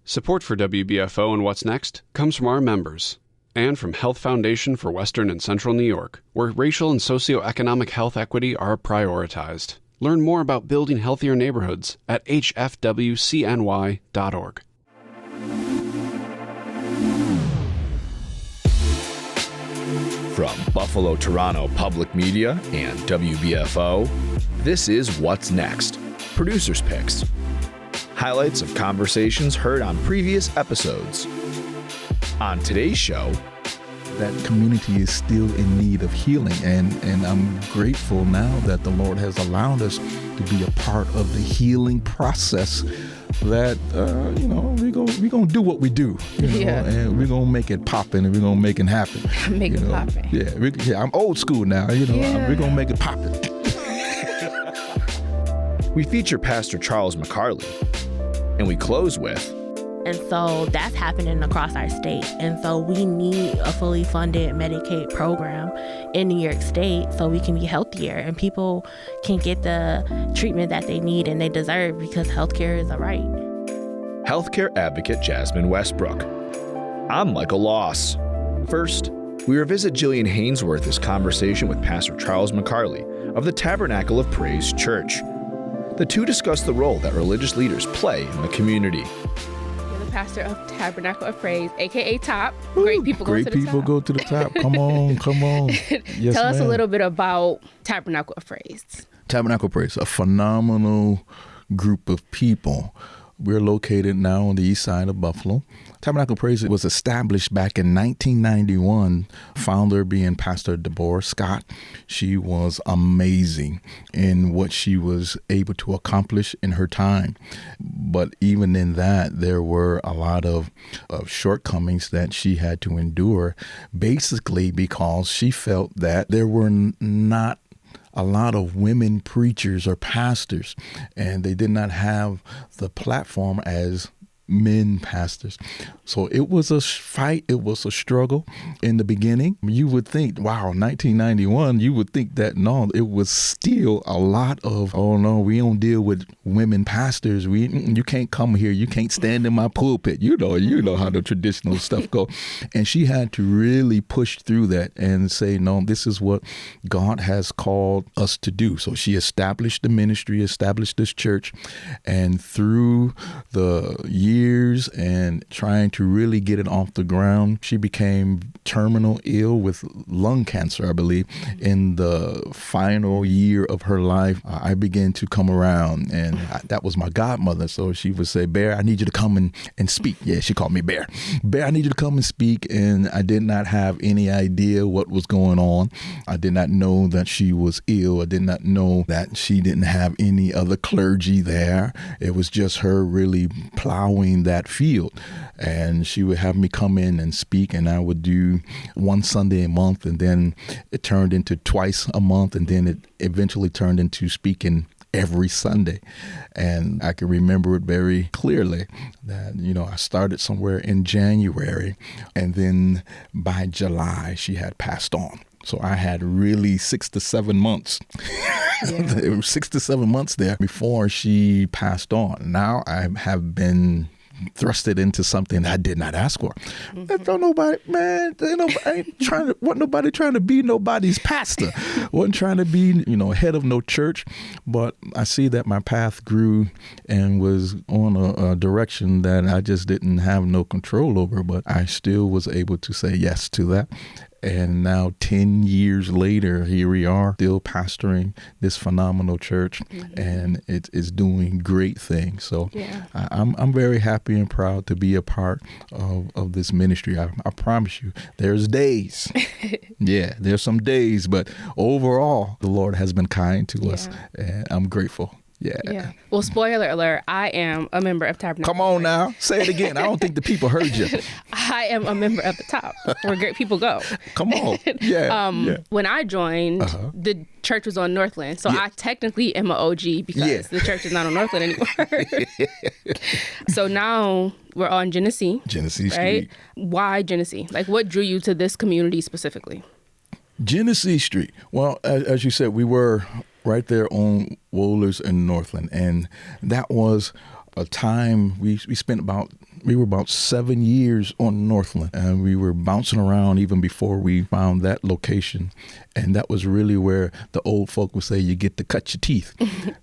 Support for WBFO and What's Next comes from our members and from Health Foundation for Western and Central New York, where racial and socioeconomic health equity are prioritized. Learn more about building healthier neighborhoods at hfwcny.org. From Buffalo Toronto Public Media and WBFO, this is What's Next, Producer's Picks. Highlights of conversations heard on previous episodes. On today's show, that community is still in need of healing, and I'm grateful now that the Lord has allowed us to be a part of the healing process. That we're gonna do what we do, and we're gonna make it poppin', and we're gonna make it happen. Make it poppin'. Yeah, I'm old school now. We're gonna make it poppin'. We feature Pastor Charles McCarley, and we close with. And so that's happening across our state. And so we need a fully funded Medicaid program in New York State so we can be healthier and people can get the treatment that they need and they deserve, because healthcare is a right. Healthcare advocate Jasmine Westbrook. I'm Michael Loss. First, we revisit Jillian Hanesworth's conversation with Pastor Charles McCarley of the Tabernacle of Praise Church. The two discuss the role that religious leaders play in the community. Pastor of Tabernacle of Praise, aka Top. Great people go to the top. Great people go to the top. Come on. Yes, Tell us a little bit about Tabernacle of Praise. Tabernacle of Praise, a phenomenal group of people. We're located now on the east side of Buffalo. Tabernacle of Praise was established back in 1991, founder being Pastor Deborah Scott. She was amazing in what she was able to accomplish in her time. But even in that, there were a lot of shortcomings that she had to endure, basically because she felt that there were not a lot of women preachers or pastors, and they did not have the platform as men pastors. So it was a fight. It was a struggle in the beginning. You would think, wow, 1991, you would think that, no, it was still a lot of, oh no, we don't deal with women pastors. You can't come here. You can't stand in my pulpit. You know how the traditional stuff go. And she had to really push through that and say, no, this is what God has called us to do. So she established the ministry, established this church, and through the years and trying to really get it off the ground, she became terminal ill with lung cancer, I believe. In the final year of her life, I began to come around, and that was my godmother. So she would say, Bear, I need you to come and speak. Yeah, she called me Bear. Bear, I need you to come and speak. And I did not have any idea what was going on. I did not know that she was ill. I did not know that she didn't have any other clergy there. It was just her really plowing that field. And she would have me come in and speak, and I would do one Sunday a month, and then it turned into twice a month, and then it eventually turned into speaking every Sunday. And I can remember it very clearly that, I started somewhere in January, and then by July she had passed on. So I had really 6 to 7 months. It was 6 to 7 months there before she passed on. Now I have been thrusted into something I did not ask for. Don't nobody, man, wasn't nobody trying to be nobody's pastor. Wasn't trying to be, head of no church. But I see that my path grew and was on a direction that I just didn't have no control over, but I still was able to say yes to that. And now 10 years later, here we are still pastoring this phenomenal church, and it's doing great things. So I'm very happy and proud to be a part of this ministry. I promise you, there's days. Yeah, there's some days, but overall, the Lord has been kind to us, and I'm grateful. Yeah. Well, spoiler alert, I am a member of Tabernacle. Come on now. Say it again. I don't think the people heard you. I am a member of the Top, where great people go. Come on. Yeah. When I joined, the church was on Northland. So I technically am an OG because the church is not on Northland anymore. So now we're on Genesee. Genesee Street. Right? Why Genesee? Like, what drew you to this community specifically? Genesee Street. Well, as you said, we were right there on Wohlers and Northland, and that was a time we were about 7 years on Northland, and we were bouncing around even before we found that location. And that was really where the old folk would say you get to cut your teeth.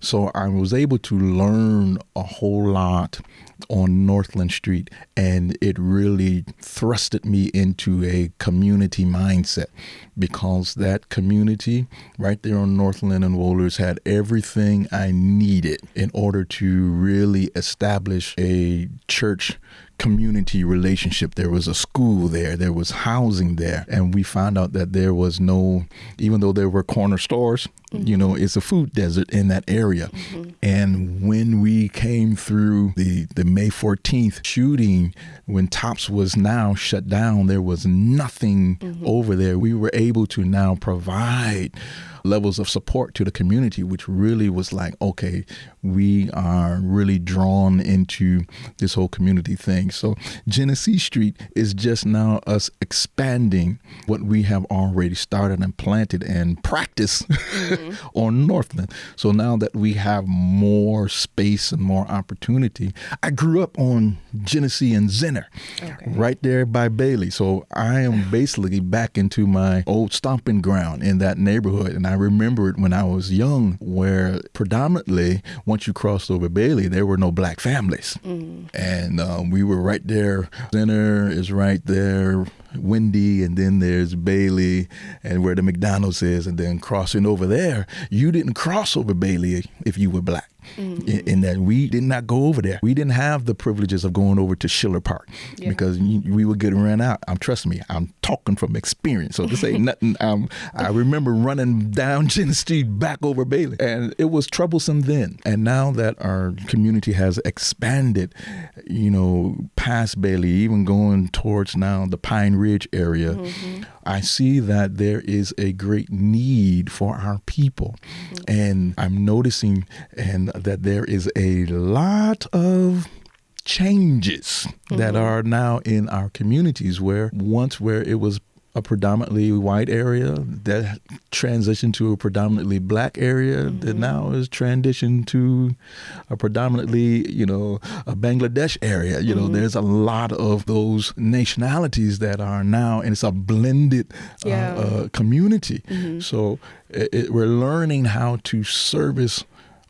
So I was able to learn a whole lot on Northland Street, and it really thrusted me into a community mindset, because that community right there on Northland and Wohlers had everything I needed in order to really establish a church community relationship. There was a school there was housing there, and we found out that there was no, even though there were corner stores, it's a food desert in that area. And when we came through the May 14th shooting, when Tops was now shut down, there was nothing over there. We were able to now provide levels of support to the community, which really was like, okay, we are really drawn into this whole community thing. So Genesee Street is just now us expanding what we have already started and planted and practiced on Northland. So now that we have more space and more opportunity, I grew up on Genesee and Zinner, right there by Bailey. So I am basically back into my old stomping ground in that neighborhood. And I remember it when I was young, where predominantly once you crossed over Bailey, there were no black families. And we were right there. Zinner is right there, Windy, and then there's Bailey and where the McDonald's is. And then crossing over there, you didn't cross over Bailey if you were black. In that we did not go over there. We didn't have the privileges of going over to Schiller Park because we would get ran out. Trust me, I'm talking from experience. So this ain't nothing. I remember running down Genesee Street back over Bailey, and it was troublesome then. And now that our community has expanded, past Bailey, even going towards now the Pine Ridge area, I see that there is a great need for our people. And I'm noticing that there is a lot of changes that are now in our communities, where it was a predominantly white area that transitioned to a predominantly black area that now is transitioned to a predominantly, a Bangladesh area. There's a lot of those nationalities that are now, and it's a blended community. So we're learning how to service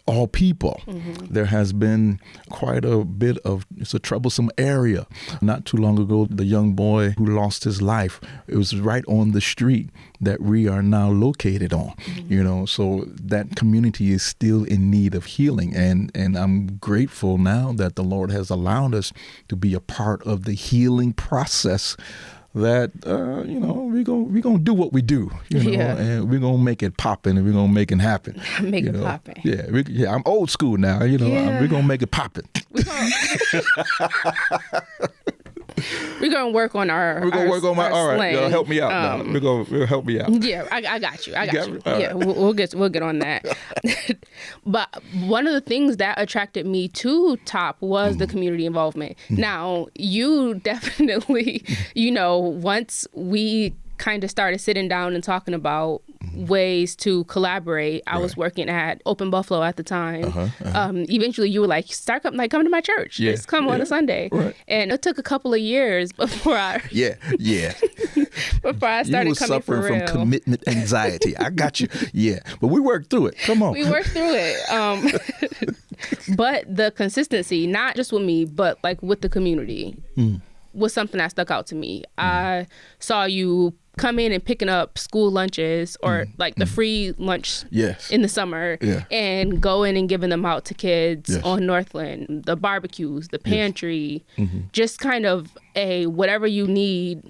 all people. There has been quite a bit of, it's a troublesome area. Not too long ago, the young boy who lost his life, it was right on the street that we are now located on, so that community is still in need of healing. And I'm grateful now that the Lord has allowed us to be a part of the healing process, that we're gonna do what we do, and we're gonna make it poppin', and we're gonna make it happen. Make it poppin'. Yeah, I'm old school now. We're gonna make it poppin'. We're gonna work on our. We're gonna work on my. All right, slang. help me out now. We'll help me out. Yeah, I got you. Yeah, we'll get on that. But one of the things that attracted me to TOP was the community involvement. Now, you definitely, once we kind of started sitting down and talking about ways to collaborate. I was working at Open Buffalo at the time. Eventually you were like, come to my church. Just come on a Sunday. Right. And it took a couple of years before I before I started coming for real. You were suffering from commitment anxiety. I got you. Yeah. But we worked through it. Come on. We worked through it. But the consistency, not just with me, but like with the community, was something that stuck out to me. I saw you come in and picking up school lunches or like the free lunch in the summer and going and giving them out to kids on Northland, the barbecues, the pantry, just kind of a whatever you need,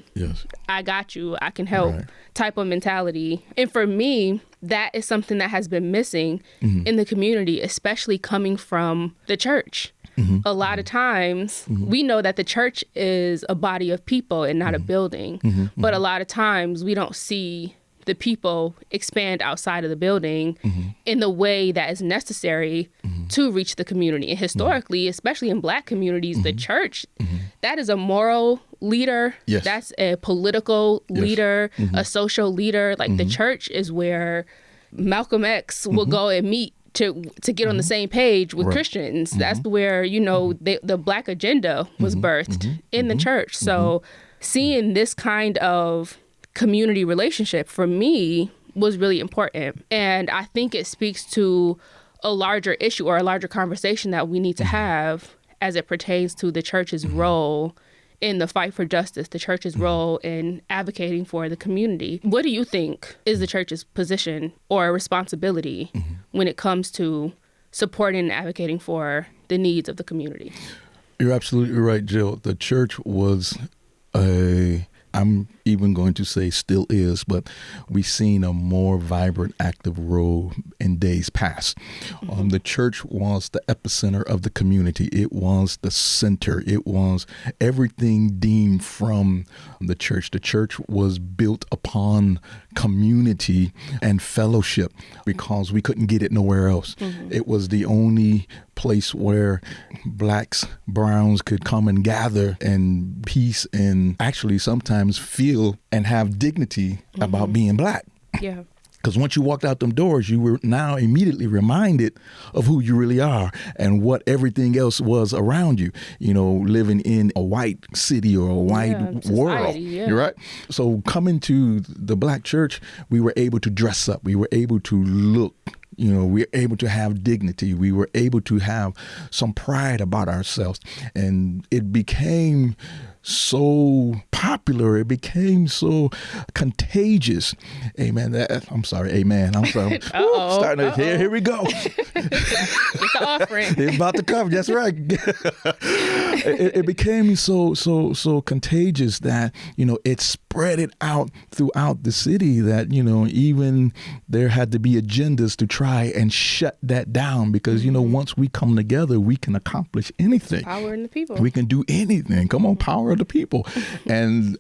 I got you, I can help type of mentality. And for me, that is something that has been missing in the community, especially coming from the church. A lot of times we know that the church is a body of people and not a building, but a lot of times we don't see the people expand outside of the building in the way that is necessary to reach the community. And historically, especially in Black communities, the church, that is a moral leader, that's a political leader, a social leader. Like the church is where Malcolm X will go and meet to get on the same page with Christians. That's where, the Black agenda was birthed in the church. So seeing this kind of community relationship for me was really important. And I think it speaks to a larger issue or a larger conversation that we need to have as it pertains to the church's role in the fight for justice, the church's role in advocating for the community. What do you think is the church's position or responsibility when it comes to supporting and advocating for the needs of the community? You're absolutely right, Jill. The church was I'm even going to say still is, but we've seen a more vibrant, active role in days past. The church was the epicenter of the community. It was the center. It was everything deemed from the church. The church was built upon community and fellowship because we couldn't get it nowhere else. It was the only place where blacks, browns could come and gather in peace and actually sometimes feel and have dignity about being black. Yeah. Because once you walked out them doors, you were now immediately reminded of who you really are and what everything else was around you, living in a white city or a white world. You're right. So coming to the Black church, we were able to dress up. We were able to look. We were able to have dignity. We were able to have some pride about ourselves. And it became so popular. It became so contagious. Amen. I'm sorry. Amen. I'm sorry. Starting to, here we go. Get the offering. It's about to come. That's right. It became so contagious that, it spread it out throughout the city that, even there had to be agendas to try and shut that down because, once we come together, we can accomplish anything. Power in the people. We can do anything. Come on, power of the people. And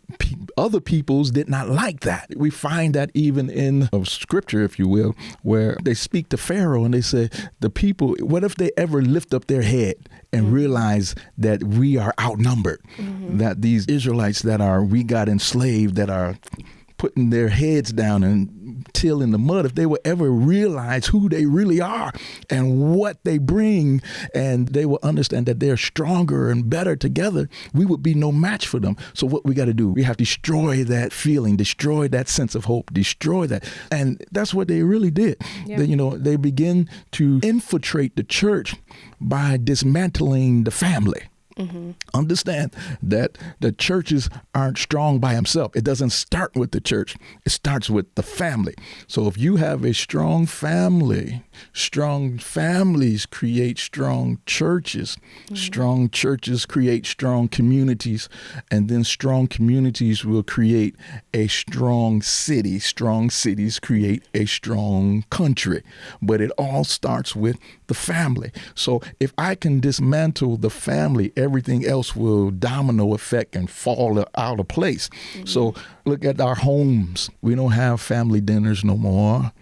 other peoples did not like that. We find that even in scripture, if you will, where they speak to Pharaoh and they say, the people, what if they ever lift up their head and realize that we are outnumbered, that these Israelites we got enslaved, that are putting their heads down and tilling the mud, if they would ever realize who they really are and what they bring, and they will understand that they're stronger and better together, we would be no match for them. So what we got to do, we have to destroy that feeling, destroy that sense of hope, destroy that. And that's what they really did. Yeah. They begin to infiltrate the church by dismantling the family. Understand that the churches aren't strong by themselves. It doesn't start with the church. It starts with the family. So if you have a strong family, strong families create strong churches. Strong churches create strong communities. And then strong communities will create a strong city. Strong cities create a strong country. But it all starts with the family. So if I can dismantle the family, everything else will domino effect and fall out of place. So look at our homes. We don't have family dinners no more.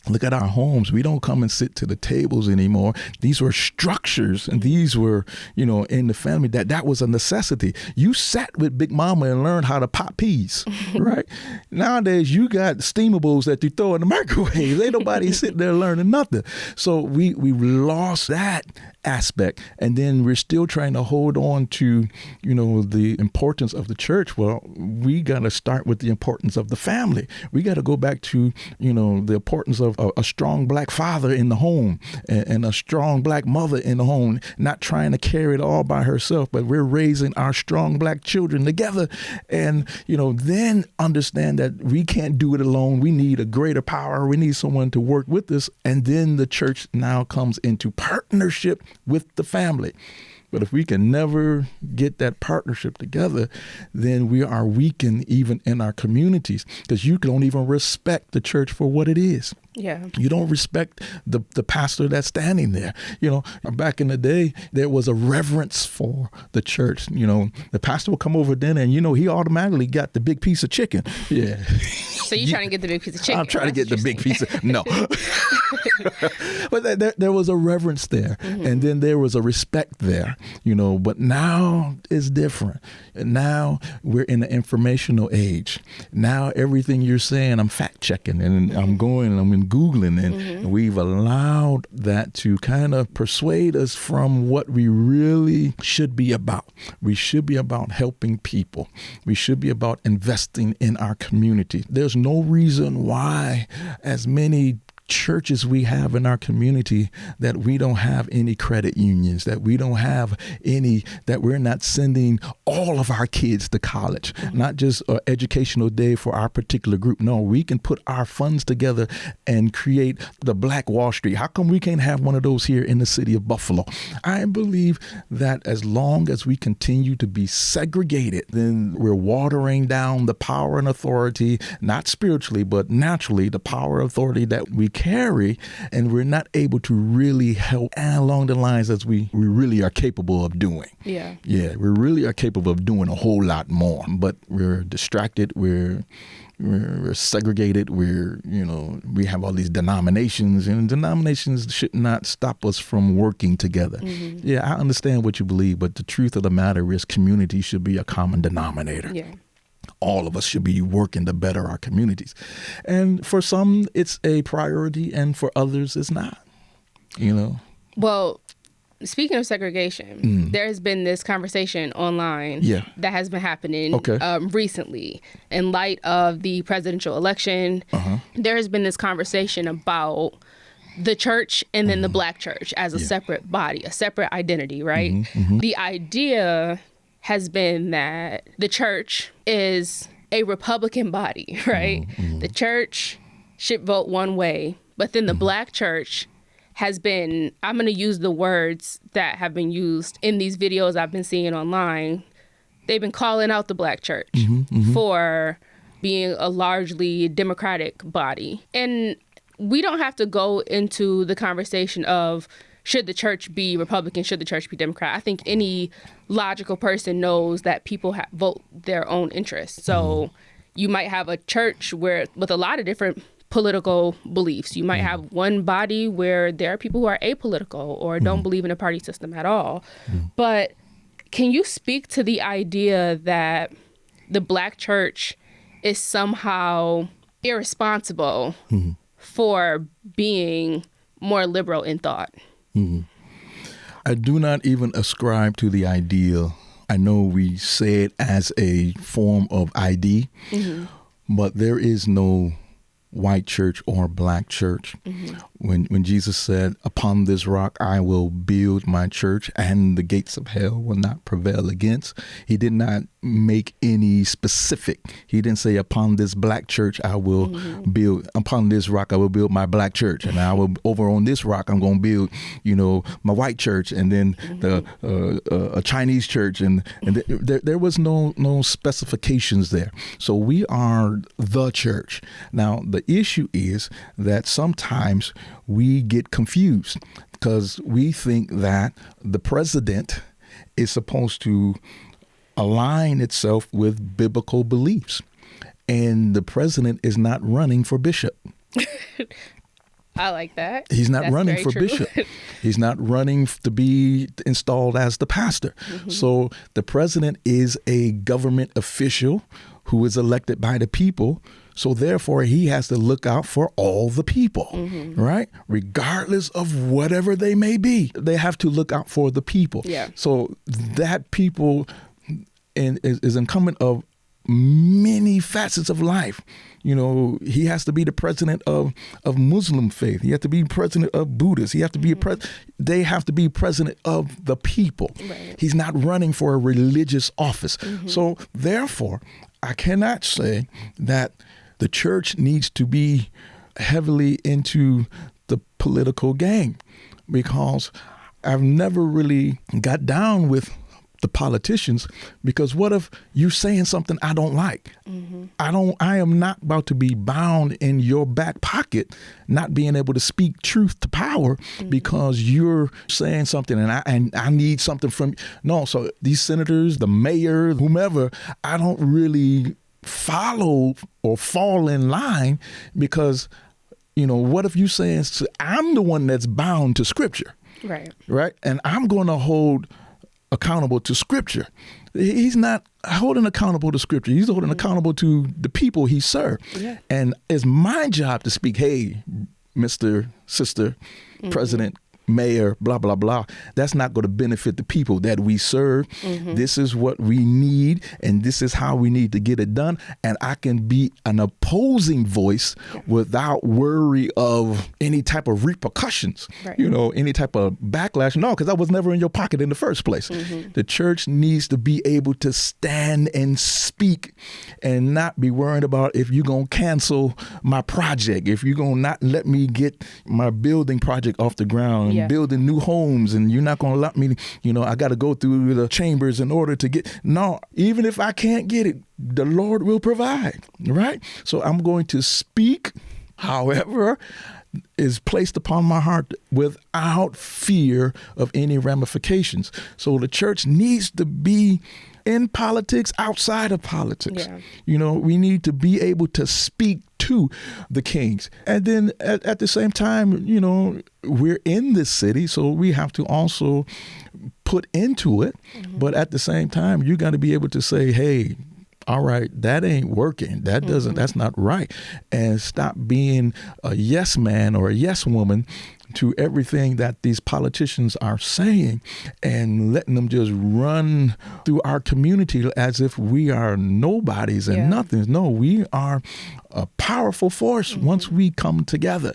Look at our homes. We don't come and sit to the tables anymore. These were structures, and these were, in the family, that was a necessity. You sat with Big Mama and learned how to pop peas, right? Nowadays, you got steamables that you throw in the microwave. Ain't nobody sitting there learning nothing. So we've lost that aspect, and then we're still trying to hold on to, the importance of the church. Well, we got to start with the importance of the family. We got to go back to, the importance of a strong black father in the home and a strong black mother in the home, not trying to carry it all by herself, but we're raising our strong black children together. And, then understand that we can't do it alone. We need a greater power. We need someone to work with us. And then the church now comes into partnership with the family. But if we can never get that partnership together, then we are weakened even in our communities, because you don't even respect the church for what it is. Yeah. You don't respect the pastor that's standing there. Back in the day, there was a reverence for the church. The pastor would come over dinner and, he automatically got the big piece of chicken. Yeah. So you're trying to get the big piece of chicken. I'm trying to get the big piece of, no. But there was a reverence there. And then there was a respect there. there, but now it's different. Now we're in the informational age. Now everything you're saying, I'm fact checking and I'm going and I'm Googling, and we've allowed that to kind of persuade us from what we really should be about. We should be about helping people. We should be about investing in our community. There's no reason why as many churches we have in our community that we don't have any credit unions, that we don't have any, that we're not sending all of our kids to college, not just an educational day for our particular group. No, we can put our funds together and create the Black Wall Street. How come we can't have one of those here in the city of Buffalo? I believe that as long as we continue to be segregated, then we're watering down the power and authority, not spiritually, but naturally, the power and authority that we carry, and we're not able to really help along the lines as we really are capable of doing. Yeah, we really are capable of doing a whole lot more, but we're distracted. We're segregated. We have all these denominations, and denominations should not stop us from working together. Yeah, I understand what you believe, but the truth of the matter is community should be a common denominator. Yeah. All of us should be working to better our communities. And for some, it's a priority, and for others, it's not, Well, speaking of segregation, there has been this conversation online that has been happening recently. In light of the presidential election, there has been this conversation about the church and then the Black church as a separate body, a separate identity, right? The idea has been that the church is a Republican body, right? The church should vote one way, but then the Black church has been, I'm going to use the words that have been used in these videos I've been seeing online. They've been calling out the Black church for being a largely Democratic body. And we don't have to go into the conversation of should the church be Republican, should the church be Democrat. I think any logical person knows that people vote their own interests. So you might have a church with a lot of different political beliefs. You might have one body where there are people who are apolitical or don't believe in a party system at all. But can you speak to the idea that the Black church is somehow irresponsible for being more liberal in thought? I do not even ascribe to the idea. I know we say it as a form of ID, but there is no white church or Black church. When Jesus said, upon this rock I will build my church and the gates of hell will not prevail against, he did not make any specific. He didn't say upon this Black church I will build, upon this rock I will build my Black church, and I will over on this rock I'm going to build my white church, and then a Chinese church, and there was no specifications there. So we are the church. Now the issue is that sometimes we get confused because we think that the president is supposed to align itself with biblical beliefs, and the president is not running for bishop. I like that. He's not That's running very for true. bishop. He's not running to be installed as the pastor. So the president is a government official who is elected by the people. So therefore, he has to look out for all the people, right? Regardless of whatever they may be, they have to look out for the people. Yeah. So that people is incumbent of many facets of life. He has to be the president of Muslim faith. He has to be president of Buddhists. He has to be they have to be president of the people. Right. He's not running for a religious office. So therefore, I cannot say that the church needs to be heavily into the political game, because I've never really got down with the politicians, because what if you're saying something I don't like? I am not about to be bound in your back pocket, not being able to speak truth to power because you're saying something and I need something from you. No, so these senators, the mayor, whomever, I don't really follow or fall in line, because what if you saying I'm the one that's bound to scripture, Right. and I'm going to hold accountable to Scripture. He's not holding accountable to Scripture. He's holding accountable to the people he served. Yeah. And it's my job to speak, hey, Mr., Sister, President, Mayor, blah, blah, blah. That's not going to benefit the people that we serve. This is what we need, and this is how we need to get it done. And I can be an opposing voice without worry of any type of repercussions, any type of backlash. No, because I was never in your pocket in the first place. The church needs to be able to stand and speak and not be worried about if you're going to cancel my project, if you're going to not let me get my building project off the ground. Building new homes, and you're not going to let me, I got to go through the chambers in order to get. No, even if I can't get it, the Lord will provide, right? So I'm going to speak, however, is placed upon my heart without fear of any ramifications. So the church needs to be in politics, outside of politics. We need to be able to speak to the kings. And then at the same time, we're in this city, so we have to also put into it. But at the same time, you got to be able to say, hey, all right, that ain't working. That's not right. And stop being a yes man or a yes woman to everything that these politicians are saying and letting them just run through our community as if we are nobodies and nothings. No, we are a powerful force once we come together.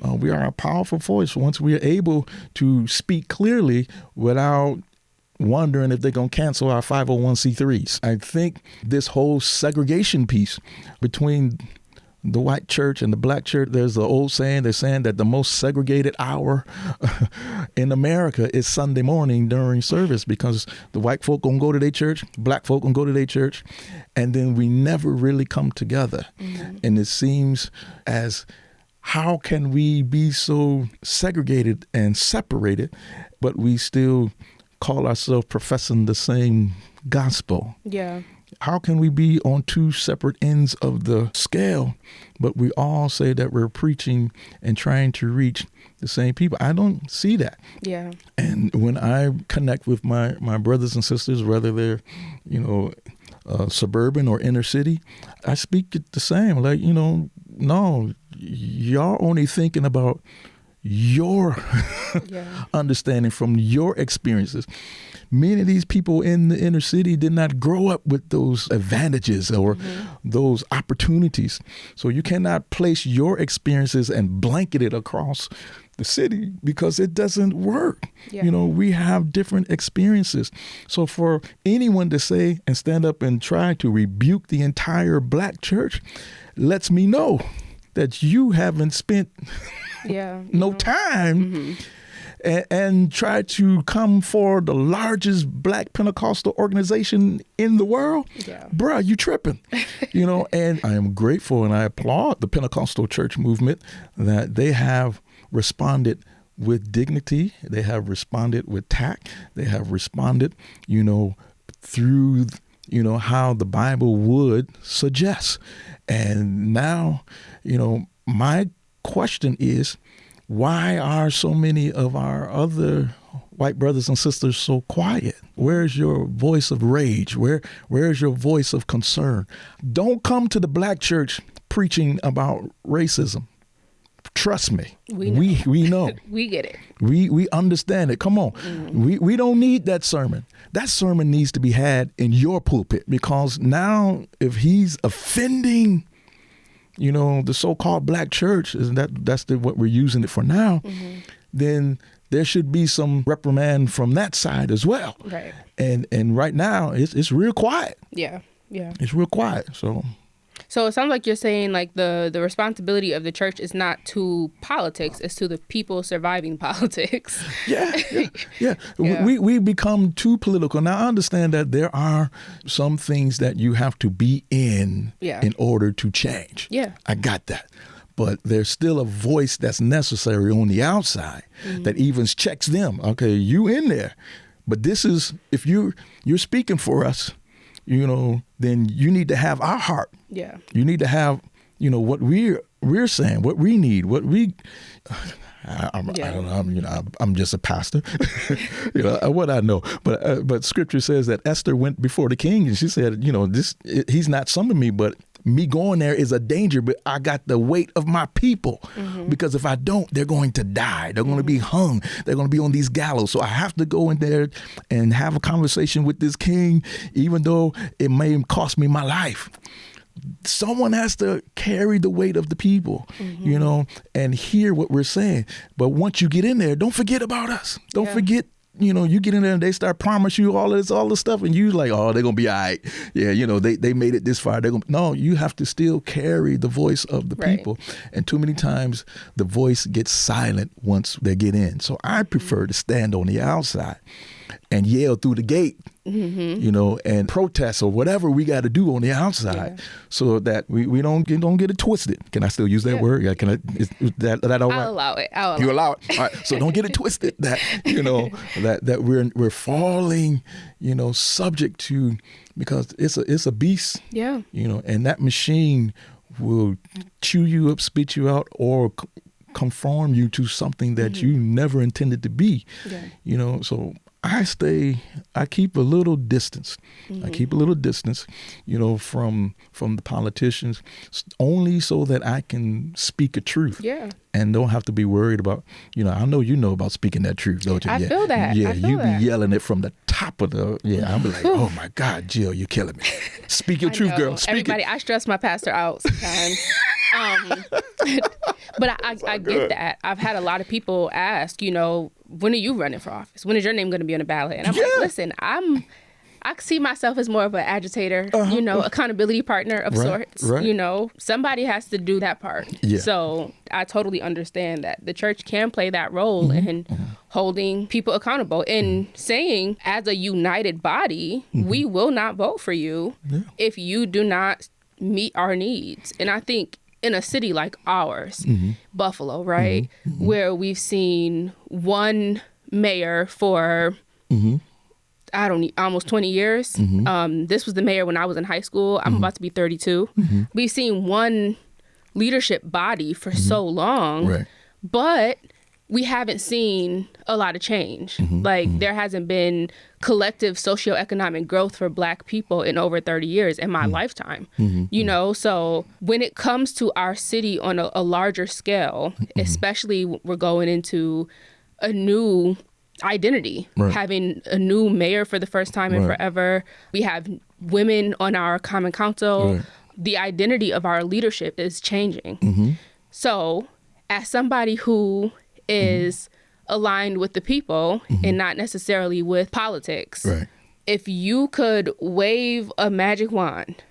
We are a powerful force once we are able to speak clearly without wondering if they're going to cancel our 501c3s. I think this whole segregation piece between the white church and the black church, there's the old saying, they're saying that the most segregated hour in America is Sunday morning during service, because the white folk gonna go to their church, black folk gonna go to their church, and then we never really come together. And it seems as, how can we be so segregated and separated, but we still call ourselves professing the same gospel? How can we be on two separate ends of the scale, but we all say that we're preaching and trying to reach the same people? I don't see that. And when I connect with my brothers and sisters, whether they're, suburban or inner city, I speak it the same. Like, no, y'all only thinking about your understanding from your experiences. Many of these people in the inner city did not grow up with those advantages or those opportunities. So you cannot place your experiences and blanket it across the city, because it doesn't work. We have different experiences. So for anyone to say and stand up and try to rebuke the entire black church lets me know that you haven't spent no time and try to come for the largest black Pentecostal organization in the world. Bruh, you tripping. And I am grateful and I applaud the Pentecostal church movement that they have responded with dignity. They have responded with tact. They have responded, through, how the Bible would suggest. And now, my question is, why are so many of our other white brothers and sisters so quiet? Where's your voice of rage? Where's your voice of concern? Don't come to the black church preaching about racism. Trust me. We know. We get it. We understand it. Come on. We don't need that sermon. That sermon needs to be had in your pulpit, because now if he's offending the so-called black church, that's what we're using it for now, then there should be some reprimand from that side as well. Right. And right now it's real quiet. Yeah. It's real quiet. So it sounds like you're saying like the responsibility of the church is not to politics, it's to the people surviving politics. Yeah. We become too political. Now I understand that there are some things that you have to be in order to change. I got that. But there's still a voice that's necessary on the outside that even checks them. Okay, you in there. But this is, if you're speaking for us, then you need to have our heart. You need to have, what we're saying, what we need, I don't know. I'm just a pastor. What I know. But Scripture says that Esther went before the king, and she said, he's not summoning me, but me going there is a danger. But I got the weight of my people, because if I don't, they're going to die. They're going to be hung. They're going to be on these gallows. So I have to go in there and have a conversation with this king, even though it may cost me my life. Someone has to carry the weight of the people, and hear what we're saying. But once you get in there, don't forget about us. Don't forget, you get in there and they start promising you all this stuff, and you like, oh, they're going to be all right. Yeah, they made it this far. No, you have to still carry the voice of the people. And too many times the voice gets silent once they get in. So I prefer to stand on the outside and yell through the gate, and protest or whatever we got to do on the outside, so that we don't get it twisted. Can I still use that word? Yeah, can I? Is that all right? I'll allow it. You allow it. All right. So don't get it twisted. That that we're falling, subject to, because it's a beast. Yeah. And that machine will chew you up, spit you out, or conform you to something that you never intended to be. Yeah. So I keep a little distance. I keep a little distance, from the politicians, only so that I can speak a truth. Yeah. And don't have to be worried about, I know about speaking that truth, don't you? I feel that. Yeah, you be yelling it from the top of the, I'm like, oh my God, Jill, you're killing me. Speak your truth, girl. Speak Everybody, I stress my pastor out sometimes. But I get that. I've had a lot of people ask, when are you running for office? When is your name going to be on the ballot? And I'm like, listen, I see myself as more of an agitator, accountability partner of sorts. Right. Somebody has to do that part. Yeah. So I totally understand that the church can play that role in holding people accountable and saying, as a united body, we will not vote for you if you do not meet our needs. And I think in a city like ours, Buffalo, right, where we've seen one mayor for, almost 20 years. This was the mayor when I was in high school. I'm about to be 32. We've seen one leadership body for so long, but we haven't seen a lot of change. There hasn't been collective socioeconomic growth for Black people in over 30 years in my lifetime. So when it comes to our city on a larger scale, especially we're going into a new identity, having a new mayor for the first time in forever. We have women on our common council. The identity of our leadership is changing. So as somebody who is aligned with the people and not necessarily with politics, if you could wave a magic wand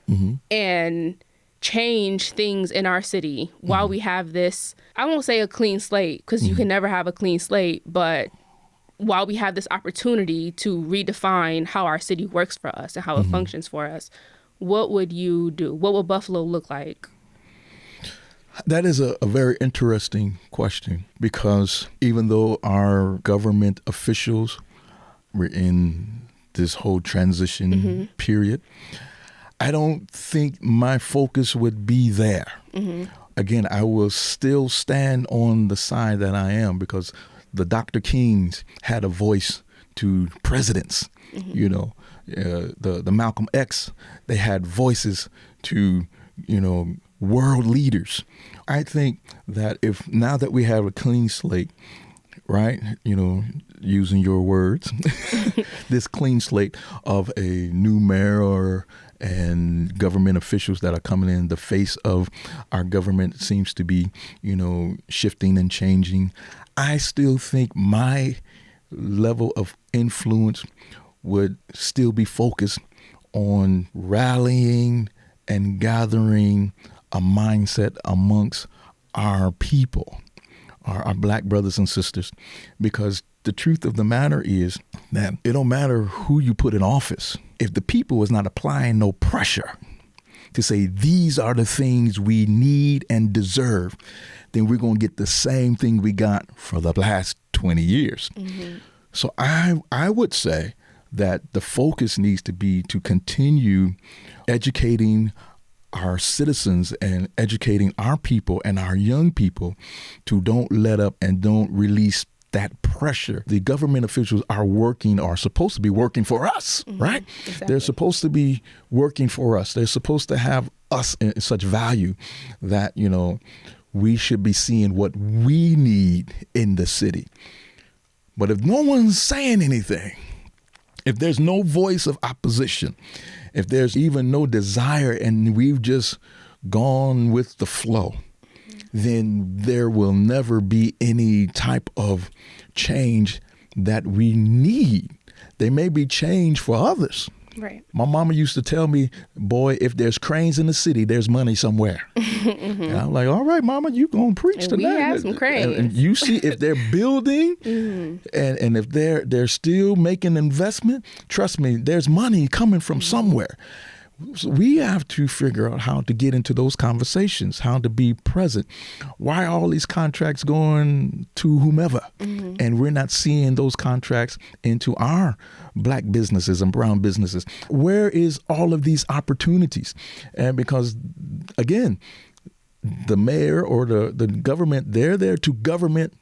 and change things in our city while we have this, I won't say a clean slate, because you can never have a clean slate, but while we have this opportunity to redefine how our city works for us and how it functions for us, what would you do? What would Buffalo look like? That is a very interesting question, because even though our government officials were in this whole transition period, I don't think my focus would be there. Again, I will still stand on the side that I am, because the Dr. Kings had a voice to presidents, the Malcolm X, they had voices to, world leaders. I think that if now that we have a clean slate, right, using your words, this clean slate of a new mayor and government officials that are coming in, the face of our government seems to be, shifting and changing. I still think my level of influence would still be focused on rallying and gathering a mindset amongst our people, our Black brothers and sisters, because the truth of the matter is that it don't matter who you put in office. If the people is not applying no pressure to say these are the things we need and deserve, then we're going to get the same thing we got for the last 20 years. So I would say that the focus needs to be to continue educating our citizens and educating our people and our young people to don't let up and don't release that pressure. The government officials are working, are supposed to be working for us, right? Exactly. They're supposed to be working for us. They're supposed to have us in such value that, we should be seeing what we need in the city. But if no one's saying anything, if there's no voice of opposition, if there's even no desire and we've just gone with the flow, then there will never be any type of change that we need. There may be change for others. Right. My mama used to tell me, boy, if there's cranes in the city, there's money somewhere. And I'm like, all right, mama, you gonna preach tonight. We have some cranes. And you see if they're building and if they're still making investment, trust me, there's money coming from somewhere. So we have to figure out how to get into those conversations, how to be present. Why are all these contracts going to whomever? And we're not seeing those contracts into our black businesses and brown businesses. Where is all of these opportunities? And because, again, the mayor or the government, they're there to government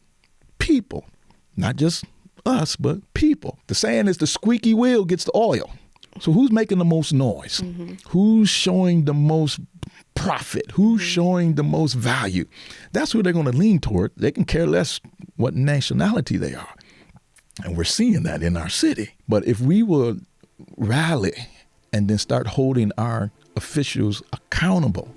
people, not just us, but people. The saying is the squeaky wheel gets the oil. So who's making the most noise? Who's showing the most profit? Who's showing the most value? That's who they're going to lean toward. They can care less what nationality they are. And we're seeing that in our city. But if we will rally and then start holding our officials accountable,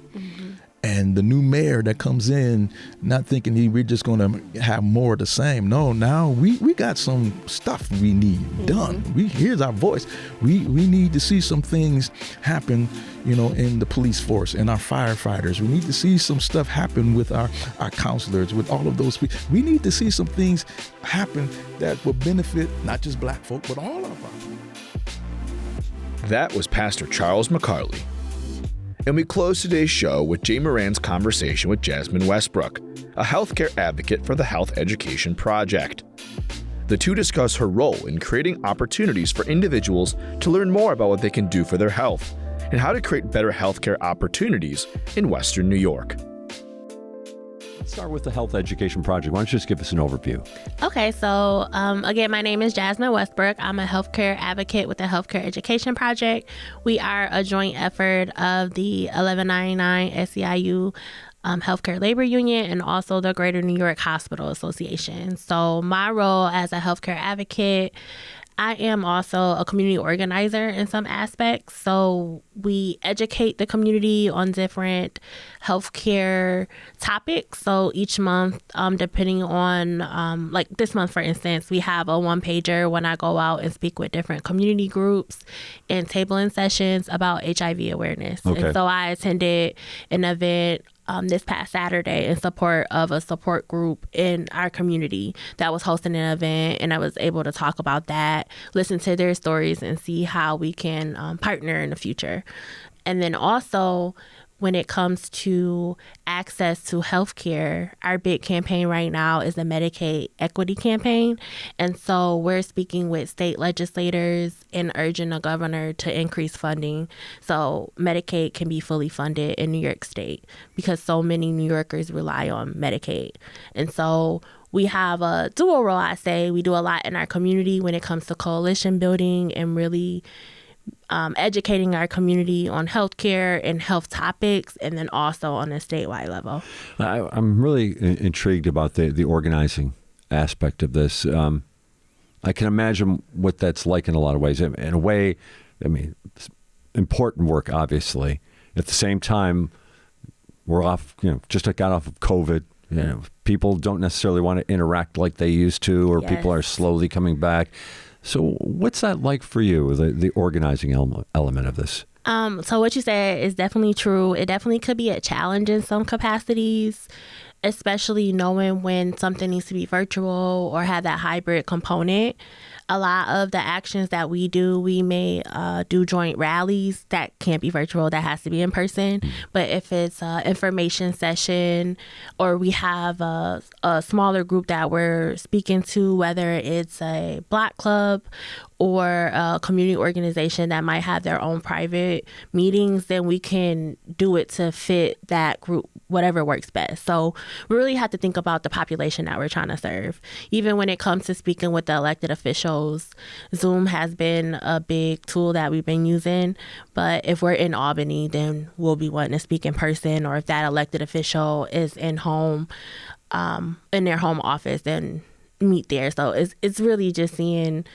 and the new mayor that comes in, not thinking we're just going to have more of the same. No, now we got some stuff we need done. Here's our voice. We need to see some things happen, in the police force and our firefighters. We need to see some stuff happen with our counselors, with all of those people. We need to see some things happen that will benefit not just black folk, but all of us. That was Pastor Charles McCarley. And we close today's show with Jay Moran's conversation with Jasmine Westbrook, a healthcare advocate for the Health Education Project. The two discuss her role in creating opportunities for individuals to learn more about what they can do for their health and how to create better healthcare opportunities in Western New York. Let's start with the Health Education Project. Why don't you just give us an overview? Okay, so again, my name is Jasmine Westbrook. I'm a healthcare advocate with the Healthcare Education Project. We are a joint effort of the 1199 SEIU Healthcare Labor Union and also the Greater New York Hospital Association. So my role as a healthcare advocate, I am also a community organizer in some aspects. So we educate the community on different healthcare topics. So each month, depending on, like this month, for instance, we have a 1-pager when I go out and speak with different community groups and tabling sessions about HIV awareness. Okay. And so I attended an event this past Saturday in support of a support group in our community that was hosting an event, and I was able to talk about that, listen to their stories, and see how we can partner in the future. And then also, when it comes to access to healthcare, our big campaign right now is the Medicaid Equity Campaign. And so we're speaking with state legislators and urging the governor to increase funding so Medicaid can be fully funded in New York State, because so many New Yorkers rely on Medicaid. And so we have a dual role, I say. We do a lot in our community when it comes to coalition building and really educating our community on healthcare and health topics, and then also on a statewide level. I'm really intrigued about the organizing aspect of this. I can imagine what that's like in a lot of ways. In a way, I mean, it's important work, obviously. At the same time, we're off, just got off of COVID. People don't necessarily want to interact like they used to, or people are slowly coming back. So what's that like for you, the organizing element of this? So what you said is definitely true. It definitely could be a challenge in some capacities, especially knowing when something needs to be virtual or have that hybrid component. A lot of the actions that we do, we may do joint rallies that can't be virtual, that has to be in person. But if it's an information session, or we have a smaller group that we're speaking to, whether it's a block club or a community organization that might have their own private meetings, then we can do it to fit that group, whatever works best. So we really have to think about the population that we're trying to serve. Even when it comes to speaking with the elected officials, Zoom has been a big tool that we've been using. But if we're in Albany, then we'll be wanting to speak in person, or if that elected official is in their home office, then meet there. So it's really just seeing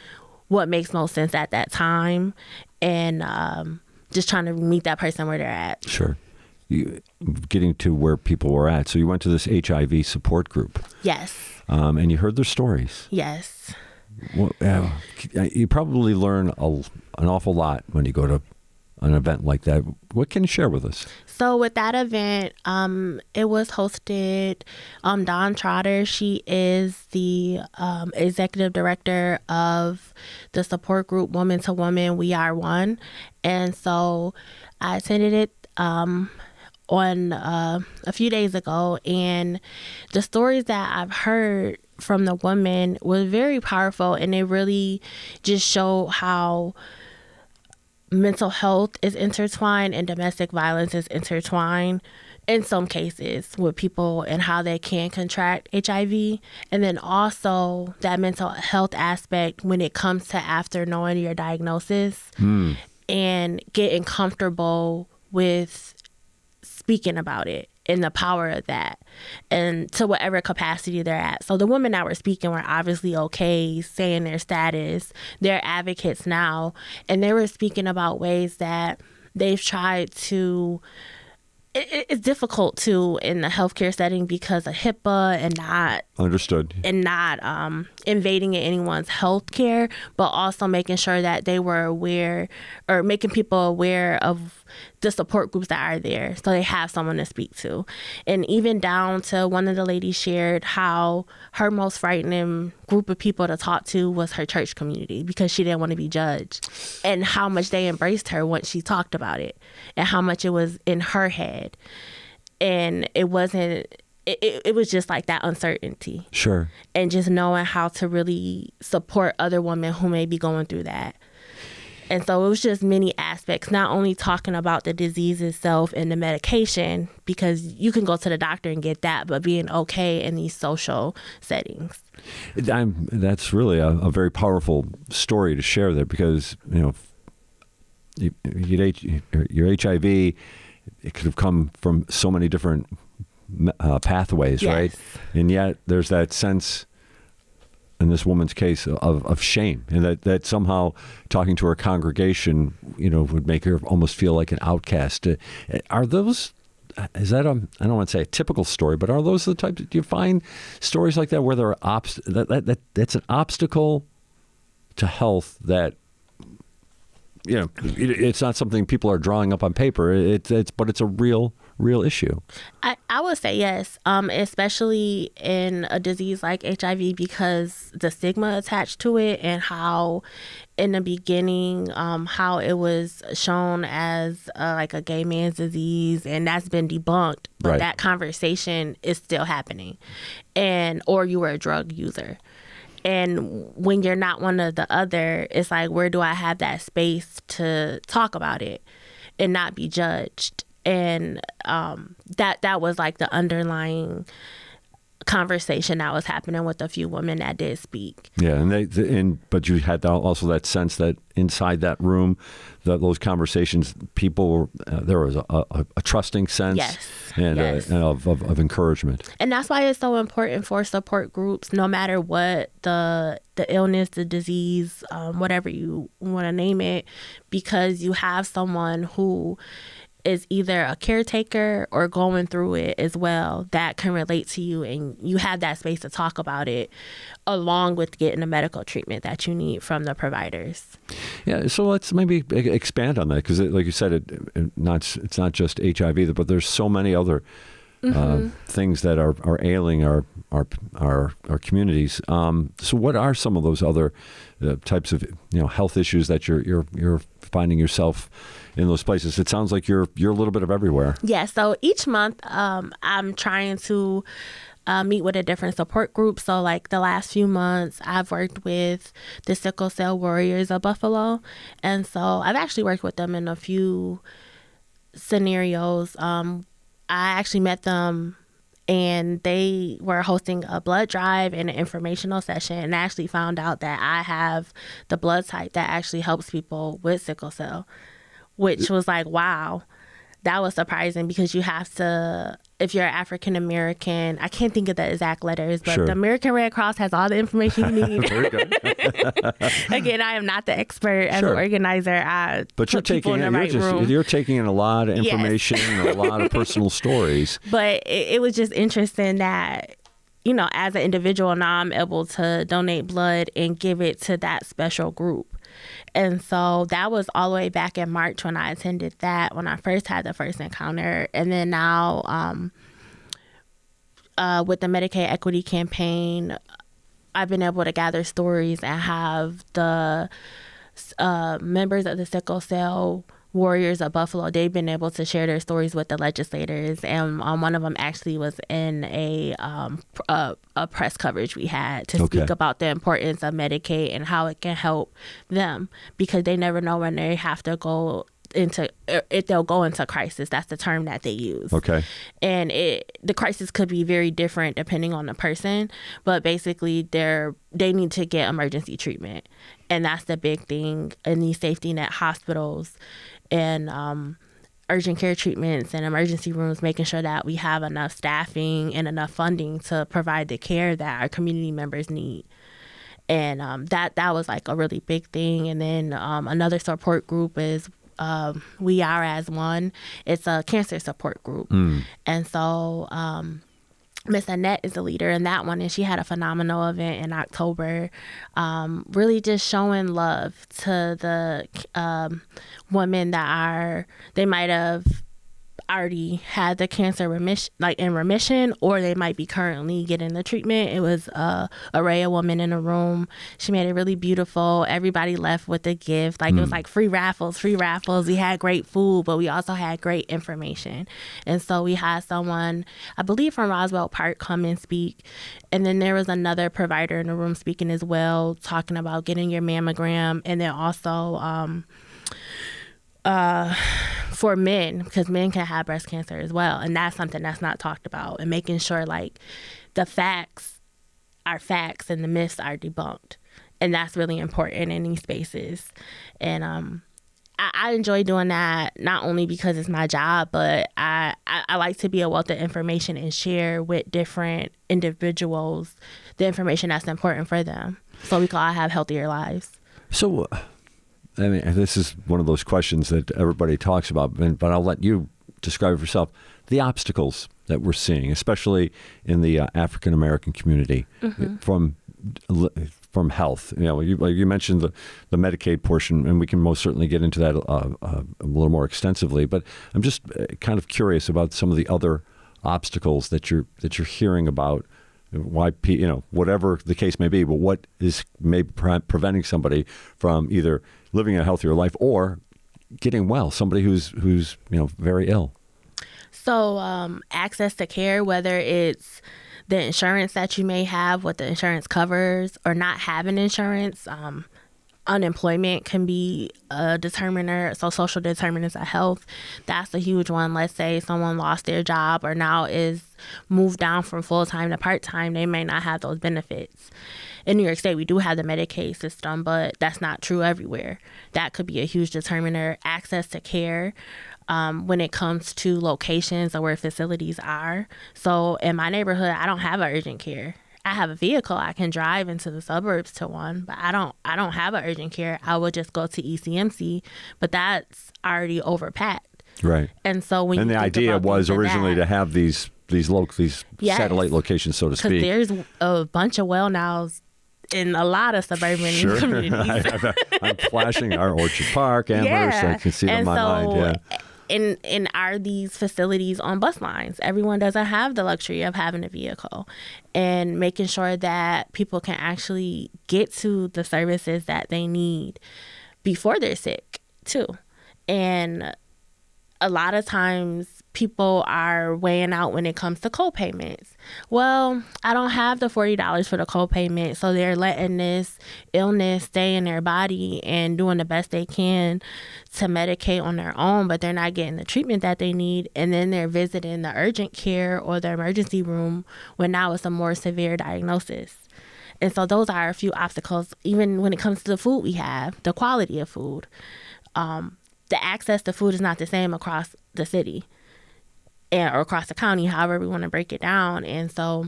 what makes most sense at that time, and just trying to meet that person where they're at. Sure. Getting to where people were at. So you went to this HIV support group. Yes. And you heard their stories. Yes. Well, you probably learn an awful lot when you go to an event like that. What can you share with us? So with that event, it was hosted, Dawn Trotter. She is the executive director of the support group Woman to Woman, We Are One. And so I attended it on a few days ago, and the stories that I've heard from the women was very powerful, and it really just showed how mental health is intertwined and domestic violence is intertwined in some cases with people, and how they can contract HIV. And then also that mental health aspect when it comes to after knowing your diagnosis and getting comfortable with speaking about it and the power of that, and to whatever capacity they're at. So the women that were speaking were obviously okay saying their status. They're advocates now, and they were speaking about ways that they've tried to. It's difficult too in the healthcare setting because of HIPAA and not understood and not invading in anyone's healthcare, but also making sure that they were aware, or making people aware of the support groups that are there, so they have someone to speak to. And even down to one of the ladies shared how her most frightening group of people to talk to was her church community, because she didn't want to be judged, and how much they embraced her once she talked about it, and how much it was in her head. And it wasn't, it was just like that uncertainty. Sure. And just knowing how to really support other women who may be going through that. And so it was just many aspects, not only talking about the disease itself and the medication, because you can go to the doctor and get that, but being okay in these social settings. That's really a very powerful story to share there, because, your HIV, it could have come from so many different pathways, yes. Right? And yet there's that sense in this woman's case of shame, and that somehow talking to her congregation, would make her almost feel like an outcast. Are those, is that I don't want to say a typical story, but are those the types, do you find stories like that where there are that's an obstacle to health that, it's not something people are drawing up on paper. But it's a real issue. I would say yes, especially in a disease like HIV, because the stigma attached to it, and how in the beginning, how it was shown as like a gay man's disease, and that's been debunked. But right. That conversation is still happening, or you were a drug user. And when you're not one or the other, it's like, where do I have that space to talk about it and not be judged? And that was like the underlying conversation that was happening with a few women that did speak. Yeah, but you had also that sense that inside that room, those conversations, people were, there was a trusting sense. Yes. And yes. Of encouragement. And that's why it's so important for support groups, no matter what the illness, the disease, whatever you want to name it, because you have someone who is either a caretaker or going through it as well that can relate to you, and you have that space to talk about it along with getting the medical treatment that you need from the providers. Yeah, so let's maybe expand on that, because like you said, it's not just HIV, but there's so many other things that are ailing our communities. So what are some of those other types of health issues that you're finding yourself in those places? It sounds like you're a little bit of everywhere. Yeah. So each month, I'm trying to meet with a different support group. So like the last few months, I've worked with the Sickle Cell Warriors of Buffalo. And so I've actually worked with them in a few scenarios. I actually met them and they were hosting a blood drive and an informational session, and I actually found out that I have the blood type that actually helps people with sickle cell, which was like, wow. That was surprising because you have to, if you're African American, I can't think of the exact letters, but the American Red Cross has all the information you need. Very good. Again, I am not the expert as an organizer. But you're taking you're taking in a lot of information and a lot of personal stories. But it was just interesting that, you know, as an individual, now I'm able to donate blood and give it to that special group. And so that was all the way back in March when I attended that, when I first had the first encounter. And then now with the Medicaid Equity Campaign, I've been able to gather stories and have the members of the Sickle Cell Warriors of Buffalo, they've been able to share their stories with the legislators. And one of them actually was in a press coverage we had to speak about the importance of Medicaid and how it can help them, because they never know when they have to go into, if they'll go into crisis. That's the term that they use. Okay. And the crisis could be very different depending on the person, but basically they need to get emergency treatment. And that's the big thing in these safety net hospitals and urgent care treatments and emergency rooms, making sure that we have enough staffing and enough funding to provide the care that our community members need. And that was like a really big thing. And then another support group is We Are As One. It's a cancer support group. And so Miss Annette is the leader in that one, and she had a phenomenal event in October, really just showing love to the women that they might have already had the cancer in remission, or they might be currently getting the treatment. It was a array of women in a room. She made it really beautiful. Everybody left with a gift. It was like free raffles. We had great food, but we also had great information. And so we had someone, I believe from Roswell Park, come and speak. And then there was another provider in the room speaking as well, talking about getting your mammogram, and then also for men, because men can have breast cancer as well, and that's something that's not talked about, and making sure the facts are facts and the myths are debunked, and that's really important in these spaces. And I enjoy doing that, not only because it's my job, but I like to be a wealth of information and share with different individuals the information that's important for them, so we can all have healthier lives. So I mean, this is one of those questions that everybody talks about, but I'll let you describe it yourself. The obstacles that we're seeing, especially in the African American community, from health. You know, you mentioned the Medicaid portion, and we can most certainly get into that a little more extensively. But I'm just kind of curious about some of the other obstacles that you're hearing about. Why, whatever the case may be, but what is maybe preventing somebody from either living a healthier life or getting well, somebody who's very ill? So access to care, whether it's the insurance that you may have, what the insurance covers, or not having insurance. Unemployment can be a determiner, so social determinants of health. That's a huge one. Let's say someone lost their job or now is moved down from full-time to part-time. They may not have those benefits. In New York State, we do have the Medicaid system, but that's not true everywhere. That could be a huge determiner. Access to care when it comes to locations or where facilities are. So in my neighborhood, I don't have an urgent care. I have a vehicle. I can drive into the suburbs to one, but I don't have an urgent care. I would just go to ECMC, but that's already overpacked. Right. And so when the idea was originally to have these satellite locations, so to speak. Because there's a bunch of well nows in a lot of suburban communities. I'm flashing our Orchard Park, Amherst. I can see it in my mind. Yeah. And are these facilities on bus lines? Everyone doesn't have the luxury of having a vehicle, and making sure that people can actually get to the services that they need before they're sick too. And a lot of times people are weighing out when it comes to co-payments. Well, I don't have the $40 for the co-payment, so they're letting this illness stay in their body and doing the best they can to medicate on their own, but they're not getting the treatment that they need, and then they're visiting the urgent care or the emergency room when now it's a more severe diagnosis. And so those are a few obstacles, even when it comes to the food we have, the quality of food. The access to food is not the same across the city or across the county, however we want to break it down. And so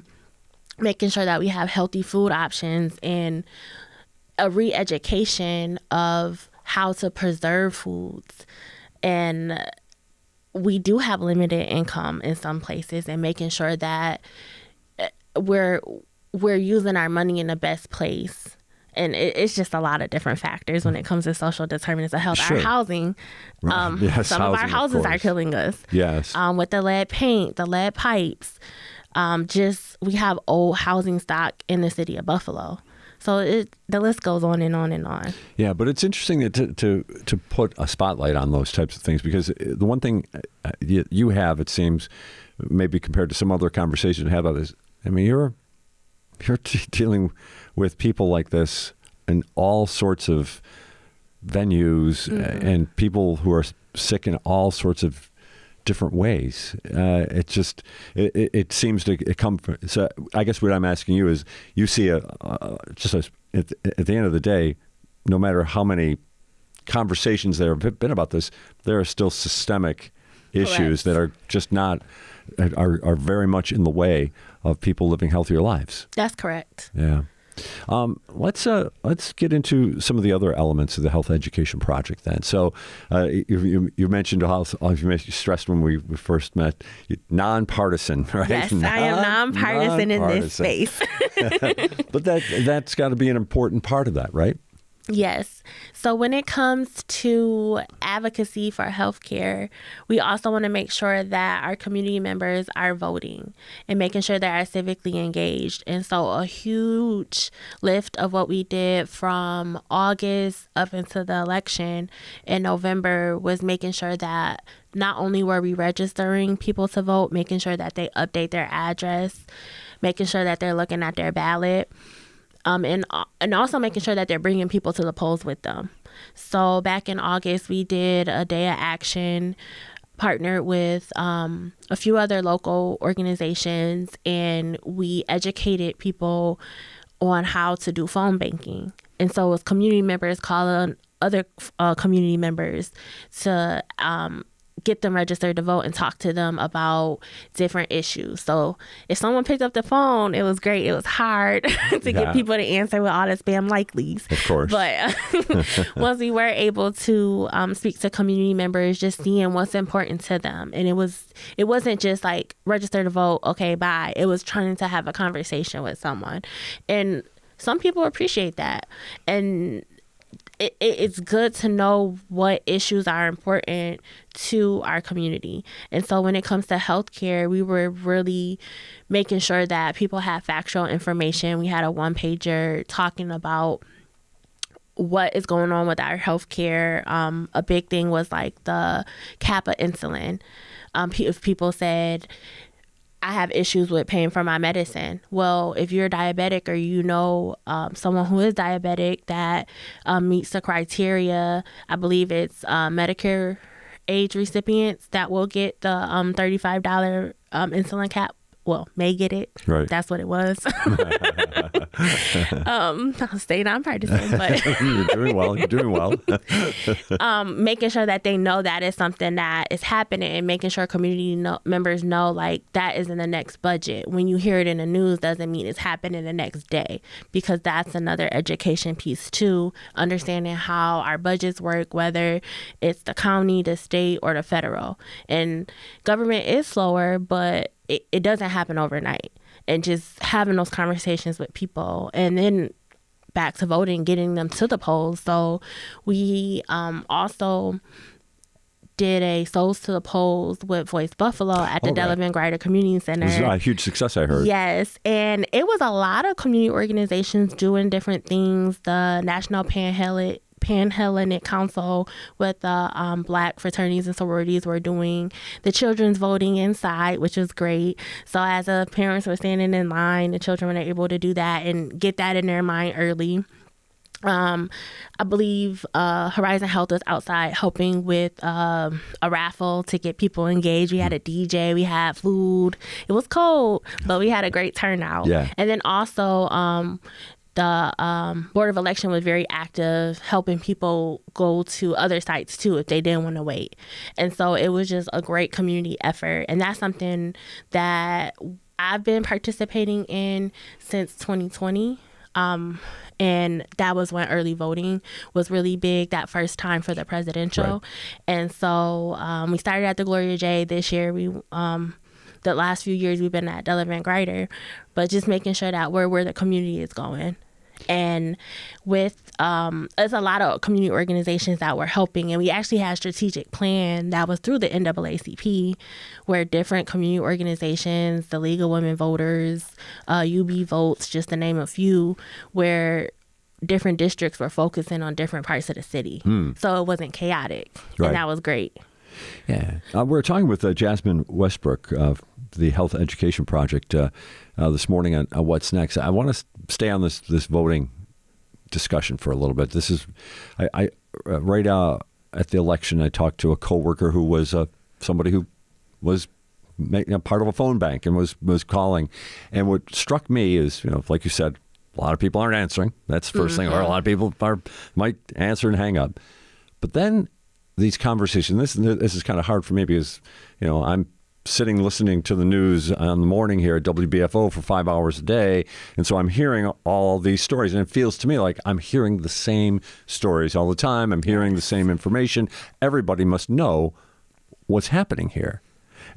making sure that we have healthy food options and a re-education of how to preserve foods. And we do have limited income in some places, and making sure that we're using our money in the best place. And it's just a lot of different factors when it comes to social determinants of health. Sure. Our housing, Right. Yes, some of our housing, houses are course. killing us. Yes. With the lead paint, the lead pipes. We have old housing stock in the city of Buffalo. So the list goes on and on and on. Yeah, but it's interesting to put a spotlight on those types of things, because the one thing you have, it seems, maybe compared to some other conversations we have about this, I mean, you're dealing with people like this in all sorts of venues, and people who are sick in all sorts of different ways. It seems to come from. So I guess what I'm asking you is, you see at the end of the day, no matter how many conversations there have been about this, there are still systemic issues that are just not are very much in the way of people living healthier lives. That's correct. Yeah. Let's get into some of the other elements of the health education project then. So you mentioned how you stressed when we first met, nonpartisan, right? Yes, I am nonpartisan in this space. But that's got to be an important part of that, right? Yes. So when it comes to advocacy for healthcare, we also want to make sure that our community members are voting and making sure they are civically engaged. And so a huge lift of what we did from August up into the election in November was making sure that not only were we registering people to vote, making sure that they update their address, making sure that they're looking at their ballot, and also making sure that they're bringing people to the polls with them. So back in August, we did a day of action, partnered with a few other local organizations, and we educated people on how to do phone banking. And so it was community members calling other community members to get them registered to vote and talk to them about different issues. So if someone picked up the phone, it was great. It was hard to get people to answer with all the spam likelies. Of course. But once we were able to speak to community members, just seeing what's important to them. And it wasn't just like register to vote, okay, bye. It was trying to have a conversation with someone. And some people appreciate that. And it's good to know what issues are important to our community. And so when it comes to healthcare, we were really making sure that people had factual information. We had a one-pager talking about what is going on with our healthcare. A big thing was like the cap of insulin. If people said, I have issues with paying for my medicine. Well, if you're diabetic or you know someone who is diabetic that meets the criteria, I believe it's Medicare age recipients that will get the $35 insulin cap. Well, may get it. Right. That's what it was. I'll stay nonpartisan, but you're doing well. You're doing well. Making sure that they know that is something that is happening, and making sure community members know like that is in the next budget. When you hear it in the news, doesn't mean it's happening the next day, because that's another education piece too. Understanding how our budgets work, whether it's the county, the state, or the federal. And government is slower, but it doesn't happen overnight. And just having those conversations with people, and then back to voting, getting them to the polls. So we also did a Souls to the Polls with Voice Buffalo at the Delavan Grider Community Center. It was a huge success, I heard. Yes. And it was a lot of community organizations doing different things. The National Pan-Hellenic Council with the Black fraternities and sororities were doing the children's voting inside, which was great. So as the parents were standing in line, the children were able to do that and get that in their mind early. I believe Horizon Health was outside helping with a raffle to get people engaged. We had a DJ, we had food. It was cold, but we had a great turnout. Yeah. And then also the Board of Election was very active, helping people go to other sites too if they didn't want to wait. And so it was just a great community effort. And that's something that I've been participating in since 2020. And that was when early voting was really big that first time for the presidential. Right. And so we started at the Gloria J. This year. We the last few years we've been at Della Van Grider, but just making sure that we're where the community is going. And with there's a lot of community organizations that were helping, and we actually had a strategic plan that was through the NAACP, where different community organizations, the League of Women Voters, UB Votes, just to name a few, where different districts were focusing on different parts of the city. So it wasn't chaotic, Right. and that was great. Yeah. We're talking with Jasmine Westbrook of the Health Education Project this morning on What's Next. I want to stay on this voting discussion for a little bit. This is, I right at the election, I talked to a coworker who was somebody who was part of a phone bank and was calling. And what struck me is, like you said, a lot of people aren't answering. That's the first thing. Or a lot of people might answer and hang up. But then these conversations, this is kind of hard for me because, I'm sitting listening to the news on the morning here at WBFO for 5 hours a day. And so I'm hearing all these stories. And it feels to me like I'm hearing the same stories all the time. I'm hearing the same information. Everybody must know what's happening here.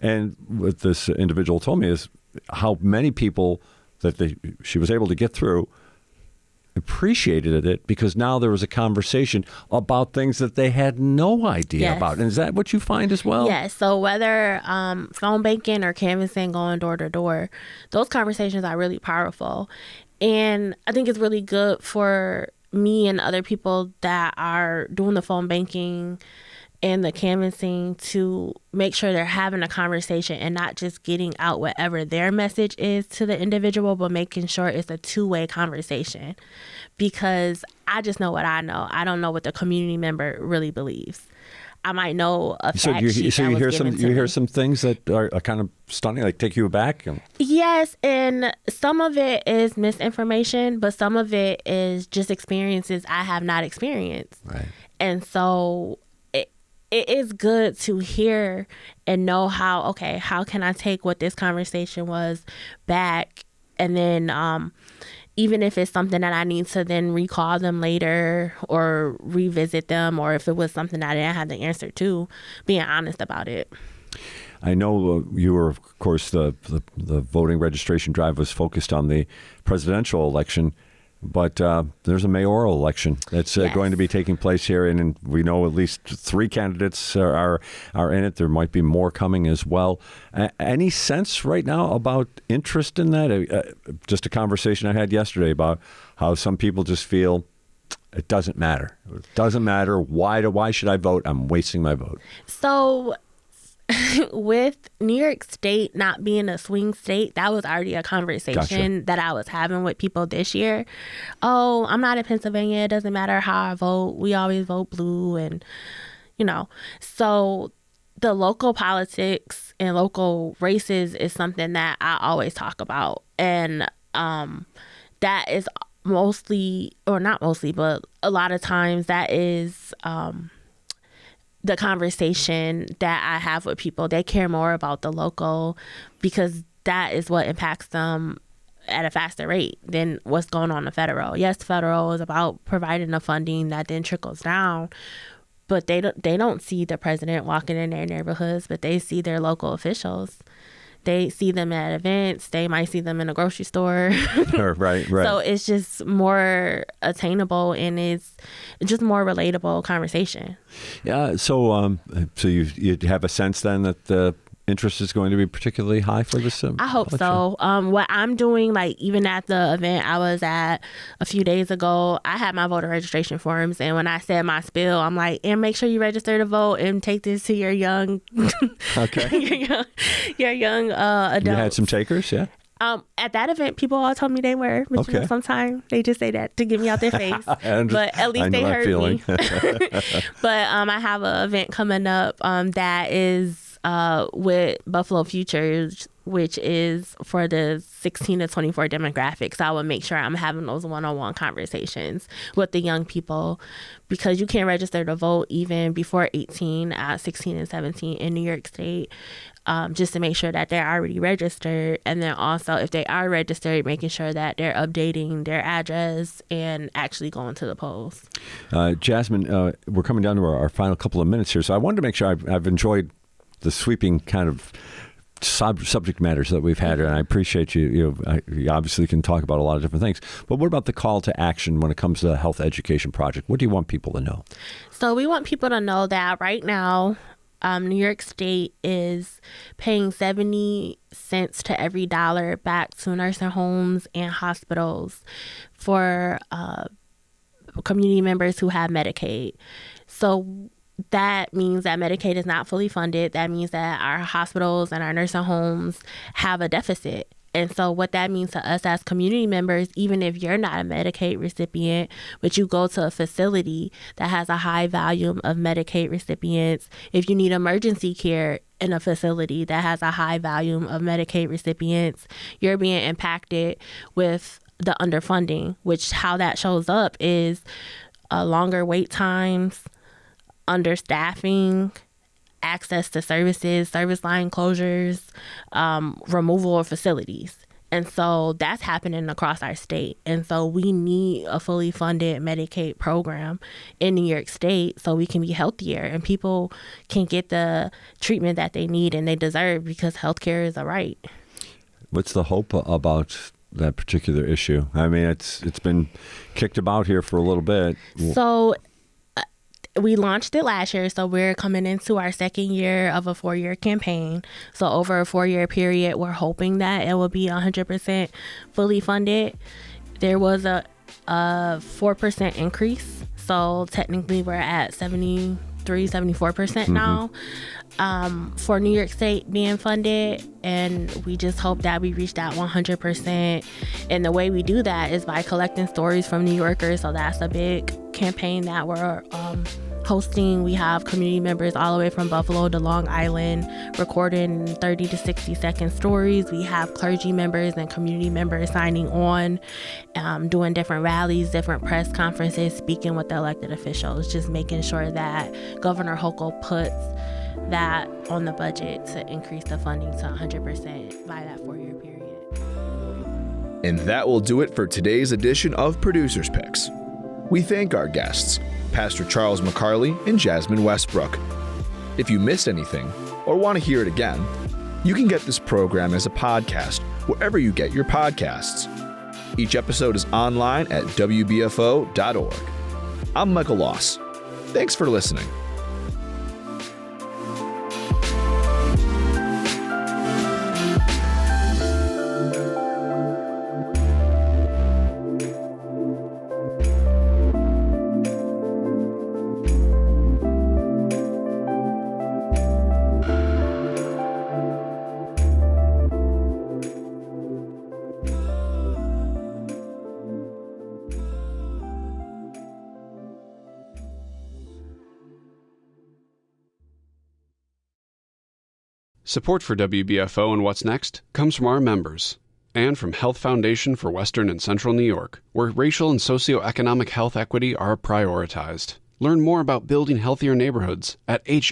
And what this individual told me is how many people that she was able to get through appreciated it because now there was a conversation about things that they had no idea about. And is that what you find as well? Yes. So whether phone banking or canvassing, going door to door, those conversations are really powerful. And I think it's really good for me and other people that are doing the phone banking and the canvassing to make sure they're having a conversation and not just getting out whatever their message is to the individual, but making sure it's a two-way conversation. Because I just know what I know. I don't know what the community member really believes. I might know a fact sheet. So you hear some things that are kind of stunning, like take you aback. Yes, and some of it is misinformation, but some of it is just experiences I have not experienced. Right. And so it is good to hear and know how can I take what this conversation was back, and then even if it's something that I need to then recall them later or revisit them, or if it was something that I didn't have the answer to, being honest about it. I know you were, of course, the voting registration drive was focused on the presidential election, but there's a mayoral election that's going to be taking place here, and we know at least 3 candidates are in it. There might be more coming as well. Any sense right now about interest in that? Just a conversation I had yesterday about how some people just feel it doesn't matter. It doesn't matter. Why should I vote? I'm wasting my vote. So with New York State not being a swing state, that was already a conversation that I was having with people this year. Oh, I'm not in Pennsylvania. It doesn't matter how I vote. We always vote blue. And, so the local politics and local races is something that I always talk about. And that is mostly, or not mostly, but a lot of times that is the conversation that I have with people. They care more about the local because that is what impacts them at a faster rate than what's going on in the federal. Yes, federal is about providing the funding that then trickles down, but they don't see the president walking in their neighborhoods, but they see their local officials. They see them at events. They might see them in a grocery store. Right. So it's just more attainable, and it's just more relatable conversation. Yeah. So you have a sense then that interest is going to be particularly high for this? I hope so. What I'm doing, like even at the event I was at a few days ago, I had my voter registration forms, and when I said my spiel, I'm like, and make sure you register to vote and take this to your young, okay, your young adults. You had some takers, yeah. At that event, people all told me they were, but you know, sometimes they just say that to get me out their face. But at least they heard me. But I have an event coming up that is with Buffalo Futures, which is for the 16 to 24 demographics. I will make sure I'm having those one-on-one conversations with the young people, because you can register to vote even before 18 at 16 and 17 in New York State. Just to make sure that they're already registered. And then also, if they are registered, making sure that they're updating their address and actually going to the polls. Jasmine, we're coming down to our final couple of minutes here. So I wanted to make sure I've enjoyed the sweeping kind of subject matters that we've had, and I appreciate you obviously can talk about a lot of different things, but what about the call to action when it comes to the health education project? What do you want people to know? So we want people to know that right now, New York State is paying 70 cents to every dollar back to nursing homes and hospitals for community members who have Medicaid. So that means that Medicaid is not fully funded. That means that our hospitals and our nursing homes have a deficit. And so what that means to us as community members, even if you're not a Medicaid recipient, but you go to a facility that has a high volume of Medicaid recipients, if you need emergency care in a facility that has a high volume of Medicaid recipients, you're being impacted with the underfunding, which how that shows up is longer wait times, understaffing, access to services, service line closures, removal of facilities. And so that's happening across our state. And so we need a fully funded Medicaid program in New York State so we can be healthier and people can get the treatment that they need and they deserve, because healthcare is a right. What's the hope about that particular issue? I mean, it's been kicked about here for a little bit. So we launched it last year, so we're coming into our second year of a 4-year campaign. So over a 4-year period, we're hoping that it will be 100% fully funded. There was a 4% increase, so technically we're at 74% now for New York State being funded, and we just hope that we reach that 100%. And the way we do that is by collecting stories from New Yorkers, so that's a big campaign that we're hosting. We have community members all the way from Buffalo to Long Island recording 30 to 60 second stories. We have clergy members and community members signing on, doing different rallies, different press conferences, speaking with the elected officials, just making sure that Governor Hochul puts that on the budget to increase the funding to 100% by that 4-year period. And that will do it for today's edition of Producer's Picks. We thank our guests, Pastor Charles McCarley and Jasmine Westbrook. If you missed anything or want to hear it again, you can get this program as a podcast wherever you get your podcasts. Each episode is online at wbfo.org. I'm Michael Loss. Thanks for listening. Support for WBFO and What's Next comes from our members and from Health Foundation for Western and Central New York, where racial and socioeconomic health equity are prioritized. Learn more about building healthier neighborhoods at hfwcny.org.